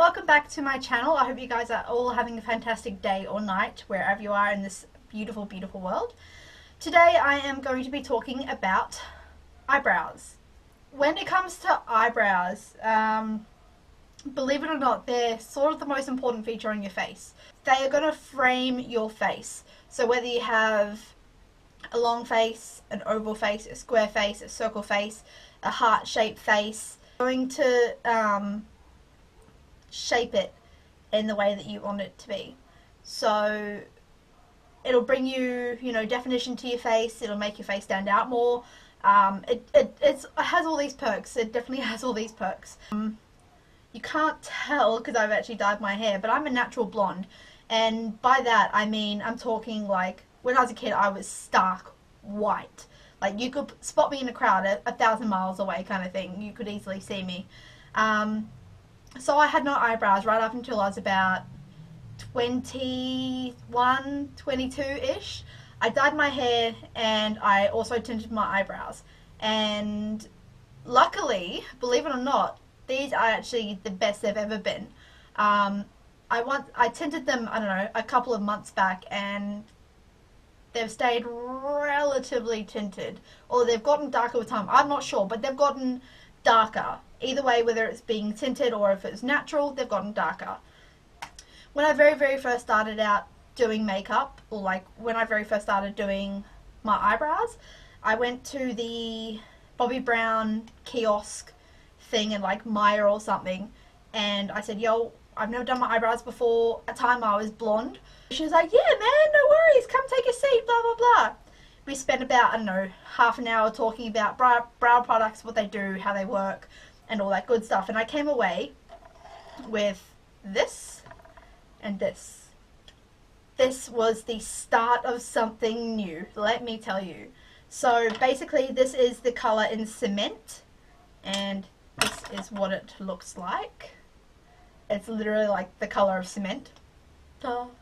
Welcome back to my channel. I hope you guys are all having a fantastic day or night wherever you are in this beautiful, beautiful world. Today I am going to be talking about eyebrows. When it comes to eyebrows, believe it or not, they're sort of the most important feature on your face. They are going to frame your face. So whether you have a long face, an oval face, a square face, a circle face, a heart-shaped face, going to shape it in the way that you want it to be. So it'll bring you, definition to your face. It'll make your face stand out more. It has all these perks. It definitely has all these perks. You can't tell because I've actually dyed my hair, but I'm a natural blonde, and by that I mean I'm talking like when I was a kid I was stark white. Like you could spot me in a crowd a 1,000 miles away kind of thing. You could easily see me. So I had no eyebrows right up until I was about 21, 22-ish. I dyed my hair and I also tinted my eyebrows. And luckily, believe it or not, these are actually the best they've ever been. I tinted them, I don't know, a couple of months back, and they've stayed relatively tinted. Or they've gotten darker with time. I'm not sure, but they've gotten darker. Either way, whether it's being tinted or if it's natural, they've gotten darker. When I very first started out doing makeup, or like when I very first started doing my eyebrows, I went to the Bobbi Brown kiosk thing in like Maya or something, and I said, yo, I've never done my eyebrows before. At the time I was blonde. She was like, yeah man, no worries, come take a seat, blah blah blah. We spent about, I don't know, half an hour talking about brow products, what they do, how they work, and all that good stuff. And I came away with this and this. This was the start of something new, let me tell you. So basically this is the color in cement, and this is what it looks like. It's literally like the color of cement.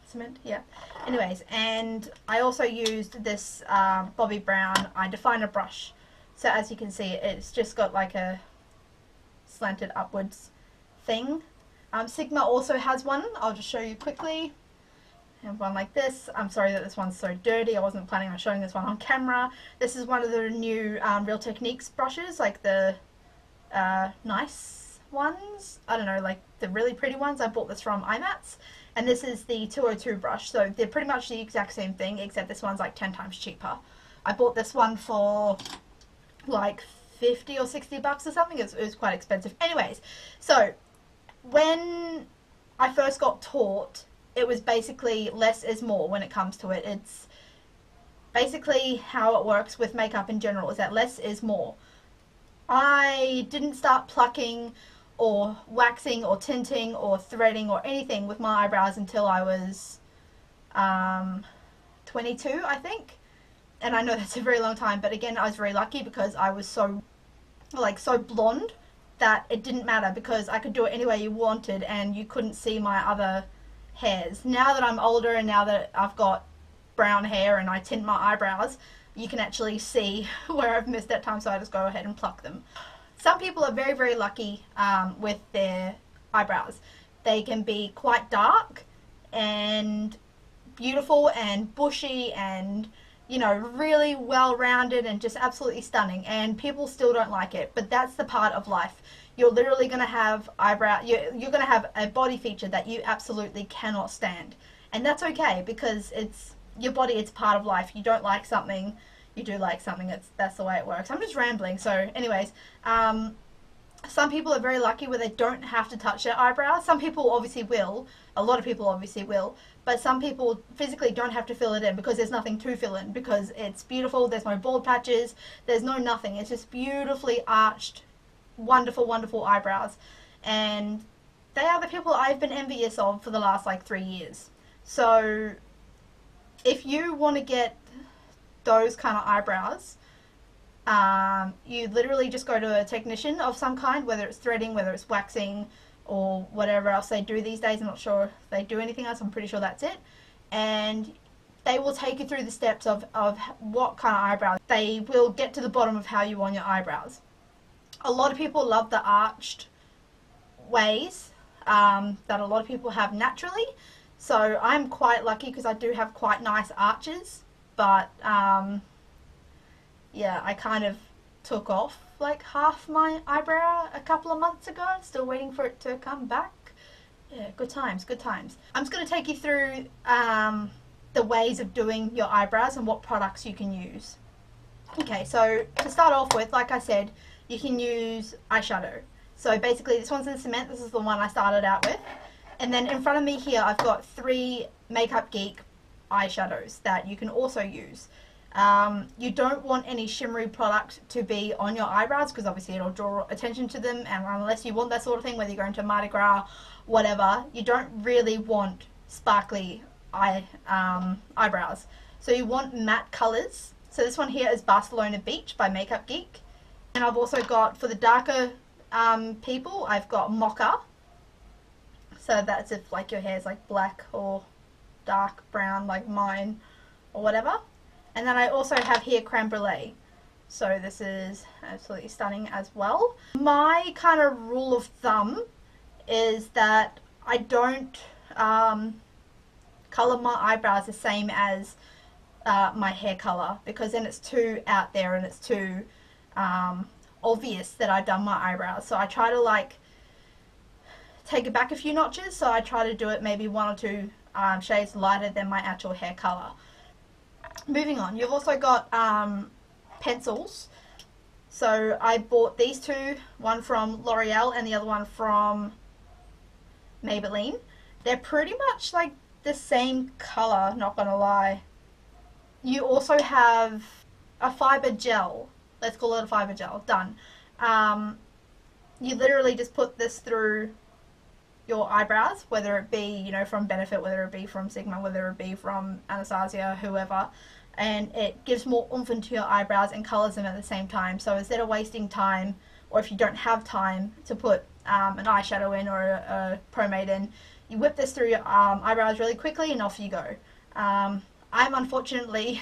Cement, yeah. Anyways, and I also used this Bobbi Brown eye definer brush. So as you can see, it's just got like a slanted upwards thing. Sigma also has one. I'll just show you quickly. I have one like this. I'm sorry that this one's so dirty. I wasn't planning on showing this one on camera. This is one of the new Real Techniques brushes, like the nice ones. I don't know, like the really pretty ones. I bought this from IMATS. And this is the 202 brush. So they're pretty much the exact same thing, except this one's like 10 times cheaper. I bought this one for like 50 or 60 bucks or something. It was quite expensive. Anyways, so when I first got taught, it was basically less is more when it comes to it. It's basically how it works with makeup in general, is that less is more. I didn't start plucking or waxing or tinting or threading or anything with my eyebrows until I was 22, I think. And I know that's a very long time, but again, I was very lucky because I was so blonde that it didn't matter, because I could do it any way you wanted and you couldn't see my other hairs. Now that I'm older and now that I've got brown hair and I tint my eyebrows, you can actually see where I've missed that time, so I just go ahead and pluck them. Some people are very lucky with their eyebrows. They can be quite dark and beautiful and bushy and, really well-rounded and just absolutely stunning, and people still don't like it. But that's the part of life. You're literally going to have you're going to have a body feature that you absolutely cannot stand. And that's okay, because it's your body, it's part of life. You don't like something, you do like something. That's the way it works. I'm just rambling. So anyways, some people are very lucky where they don't have to touch their eyebrows. Some people obviously will. A lot of people obviously will. But some people physically don't have to fill it in because there's nothing to fill in, because it's beautiful. There's no bald patches. There's no nothing. It's just beautifully arched, wonderful, wonderful eyebrows. And they are the people I've been envious of for the last like 3 years. So if you want to get those kind of eyebrows, you literally just go to a technician of some kind, whether it's threading, whether it's waxing, or whatever else they do these days. I'm not sure if they do anything else. I'm pretty sure that's it. And they will take you through the steps of what kind of eyebrows. They will get to the bottom of how you want your eyebrows. A lot of people love the arched ways. that a lot of people have naturally. So I'm quite lucky because I do have quite nice arches, but yeah, I kind of took off like half my eyebrow a couple of months ago. Still waiting for it to come back. Yeah, good times, good times. I'm just going to take you through the ways of doing your eyebrows and what products you can use. Okay, so to start off with, like I said, you can use eyeshadow. So basically this one's in cement, this is the one I started out with. And then in front of me here I've got 3 Makeup Geek eyeshadows that you can also use. You don't want any shimmery product to be on your eyebrows because obviously it'll draw attention to them, and unless you want that sort of thing, whether you're going to Mardi Gras, whatever, you don't really want sparkly eyebrows. So you want matte colours. So this one here is Barcelona Beach by Makeup Geek. And I've also got, for the darker people, I've got Mocha. So that's if like your hair's like black or dark brown like mine or whatever. And then I also have here Creme Brulee. So this is absolutely stunning as well. My kind of rule of thumb is that I don't colour my eyebrows the same as my hair colour, because then it's too out there and it's too obvious that I've done my eyebrows. So I try to like take it back a few notches. So I try to do it maybe 1 or 2 shades lighter than my actual hair colour. Moving on, you've also got pencils. So I bought these 2, one from L'Oreal and the other one from Maybelline. They're pretty much like the same colour, not gonna lie. You also have a fibre gel. Let's call it a fibre gel. Done. You literally just put this through your eyebrows, whether it be, you know, from Benefit, whether it be from Sigma, whether it be from Anastasia, whoever, and it gives more oomph into your eyebrows and colours them at the same time. So instead of wasting time, or if you don't have time to put an eyeshadow in or a pomade in, you whip this through your eyebrows really quickly and off you go. I'm unfortunately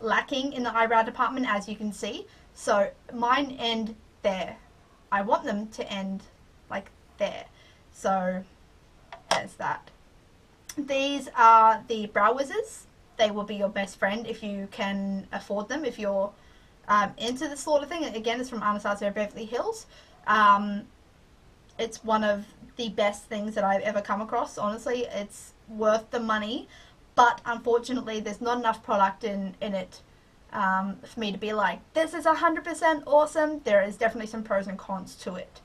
lacking in the eyebrow department, as you can see, so mine end there. I want them to end like there, so there's that. These are the brow wizzers. They will be your best friend if you can afford them, if you're into this sort of thing. Again, it's from Anastasia Beverly Hills. It's one of the best things that I've ever come across, honestly. It's worth the money, but unfortunately there's not enough product in it for me to be like, this is 100% awesome. There is definitely some pros and cons to it.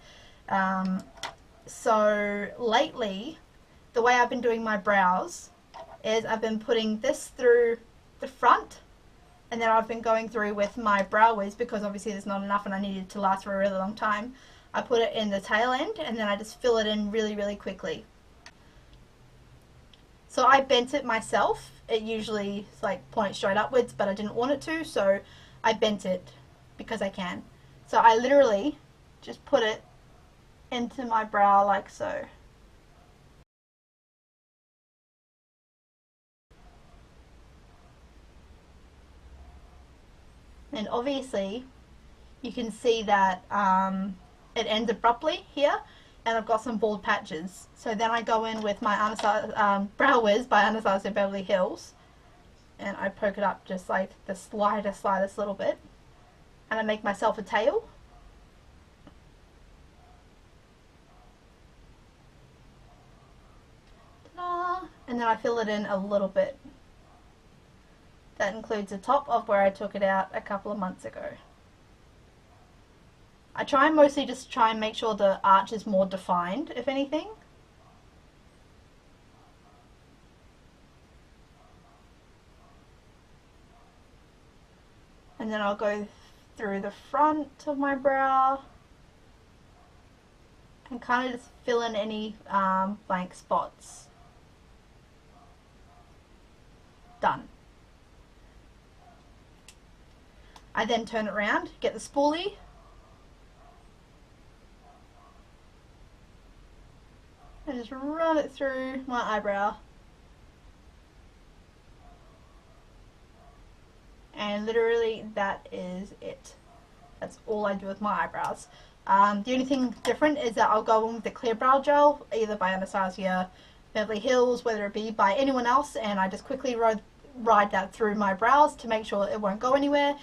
So lately, the way I've been doing my brows is I've been putting this through the front, and then I've been going through with my brow wiz, because obviously there's not enough and I needed to last for a really long time. I put it in the tail end and then I just fill it in really, really quickly. So I bent it myself. It usually like points straight upwards, but I didn't want it to, so I bent it because I can. So I literally just put it into my brow like so. And obviously you can see that it ends abruptly here, and I've got some bald patches. So then I go in with my Brow Wiz by Anastasia Beverly Hills, and I poke it up just like the slightest little bit, and I make myself a tail. Ta-da! And then I fill it in a little bit. That includes the top of where I took it out a couple of months ago. I try mostly just try and make sure the arch is more defined, if anything. And then I'll go through the front of my brow and kind of just fill in any blank spots. Done. I then turn it around, get the spoolie, and just run it through my eyebrow. And literally that is it. That's all I do with my eyebrows. The only thing different is that I'll go in with the clear brow gel, either by Anastasia, Beverly Hills, whether it be by anyone else, and I just quickly ride that through my brows to make sure it won't go anywhere.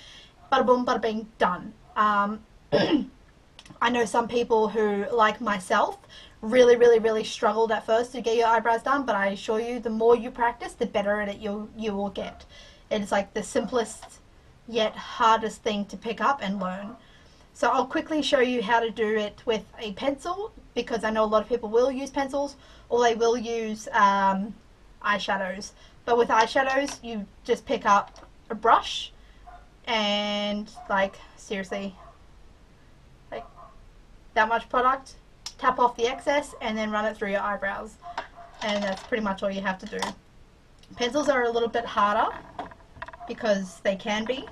Bada boom, bada bing, done. I know some people who, like myself, really struggled at first to get your eyebrows done, but I assure you, the more you practice, the better at it you will get. It's like the simplest yet hardest thing to pick up and learn. So I'll quickly show you how to do it with a pencil, because I know a lot of people will use pencils, or they will use eyeshadows. But with eyeshadows, you just pick up a brush and, like, seriously, like that much product, tap off the excess, and then run it through your eyebrows. And that's pretty much all you have to do. Pencils are a little bit harder because they can be.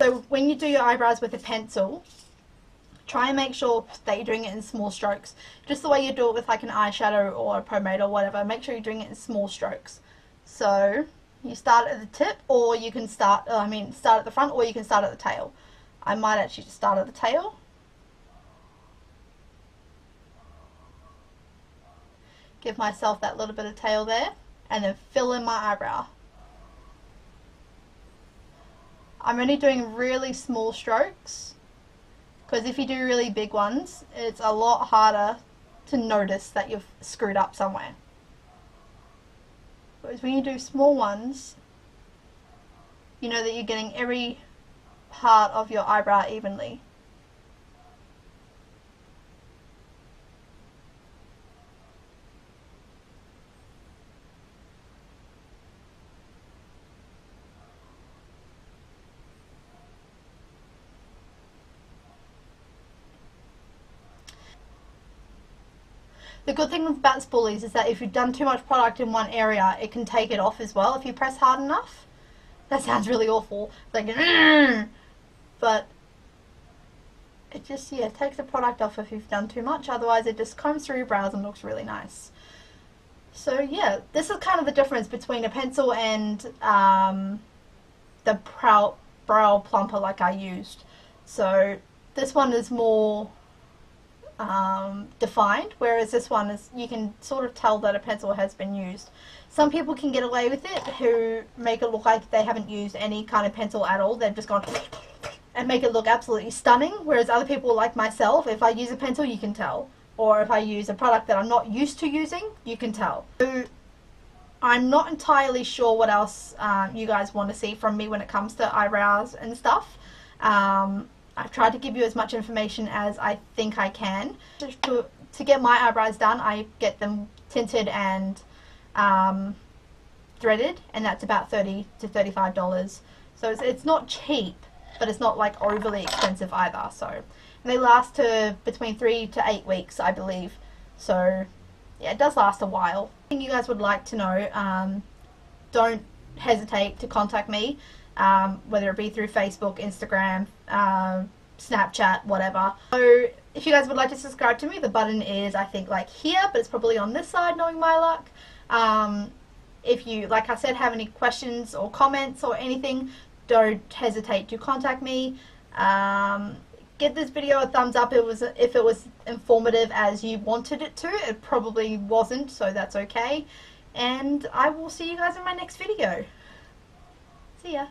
So when you do your eyebrows with a pencil, try and make sure that you're doing it in small strokes. Just the way you do it with like an eyeshadow or a pomade or whatever. Make sure you're doing it in small strokes. So you start at the tip, or you can start at the front, or you can start at the tail. I might actually just start at the tail. Give myself that little bit of tail there, and then fill in my eyebrow. I'm only doing really small strokes, because if you do really big ones, it's a lot harder to notice that you've screwed up somewhere. Whereas when you do small ones, you know that you're getting every part of your eyebrow evenly. The good thing about spoolies is that if you've done too much product in one area, it can take it off as well if you press hard enough. That sounds really awful. It's like, but it just, yeah, takes the product off if you've done too much. Otherwise, it just combs through your brows and looks really nice. So yeah, this is kind of the difference between a pencil and the brow plumper like I used. So this one is more defined, whereas this one is, you can sort of tell that a pencil has been used. Some people can get away with it who make it look like they haven't used any kind of pencil at all. They've just gone and make it look absolutely stunning, whereas other people like myself, if I use a pencil, you can tell. Or if I use a product that I'm not used to using, you can tell. So I'm not entirely sure what else you guys want to see from me when it comes to eyebrows and stuff. I've tried to give you as much information as I think I can. To get my eyebrows done, I get them tinted and threaded, and that's about $30 to $35. So it's not cheap, but it's not like overly expensive either. So they last to between 3 to 8 weeks, I believe. So yeah, it does last a while. If you guys would like to know, don't hesitate to contact me. Whether it be through Facebook, Instagram, Snapchat, whatever. So if you guys would like to subscribe to me, the button is, I think, like here, but it's probably on this side, knowing my luck. If you, like I said, have any questions or comments or anything, don't hesitate to contact me. Give this video a thumbs up if it was informative as you wanted it to. It probably wasn't, so that's okay. And I will see you guys in my next video. See ya.